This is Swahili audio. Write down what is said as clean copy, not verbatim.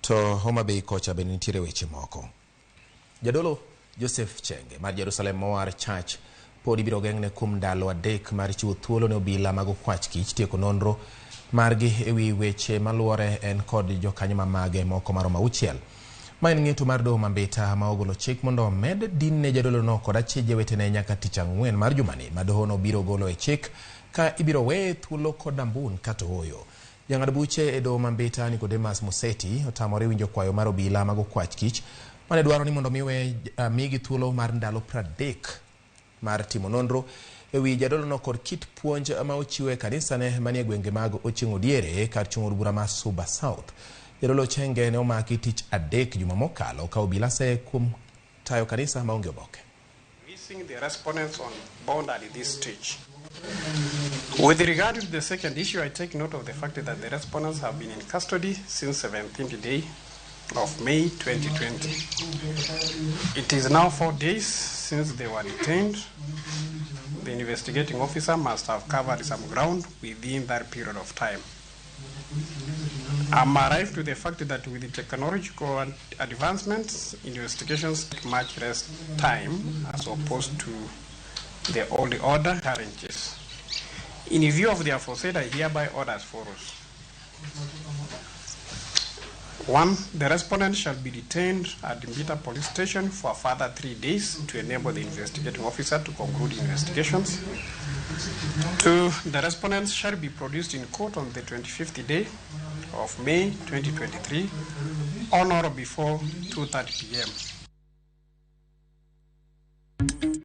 To Homa Bay kocha be nitiere weche moko. Jadolo Chenge mar Jerusalem Moar Church pod ibiro geng'ne kuom ndalo 3 mar chiwo thuolo ne obila mag okwach kich tieko nonro margi ewi weche maluore en kod jokanyo mamage moko maromo 6. Ma en ng'eto mar doho mambita ma ogolo chik mondo med din ne jadolo no kod achije wetene nyaka tich ang'wen mar jumani ma doho no biro golo e chik ka ibiro we thuolo kod ambun kata oyo. Jang'ad buche e doho mambita Nicodemus Museti otamore winjo kwayo mar obila mag okwach kich mane dwaro ni mondo miwe migi thuolo mar ndalo 30 mar timo nonro ewi jadolo no kod kit puonj ma ochiwe kanisa ne manie gwenge mag Ochieng' Odiere kar chung od bura ma Suba South. Jadolo Chenge ne omaki tich 3 juma mokalo ka obila se kuom tayo kanisa maonge oboke. Releasing the respondents on bond at this stage. With regard to the second issue, I take note of the fact that the respondents have been in custody since 17th day of May 2020. It is now 4 days since they were detained. The investigating officer must have covered some ground within that period of time. I'm arrived to the fact that with the technological advancements, investigations take much less time as opposed to the old order challenges. In view of the aforesaid, I hereby order as follows. 1. The respondent shall be detained at the Mbita police station for a further 3 days to enable the investigating officer to conclude investigations. 2. The respondents shall be produced in court on the 25th day of May 2023 on or before 2:30 p.m.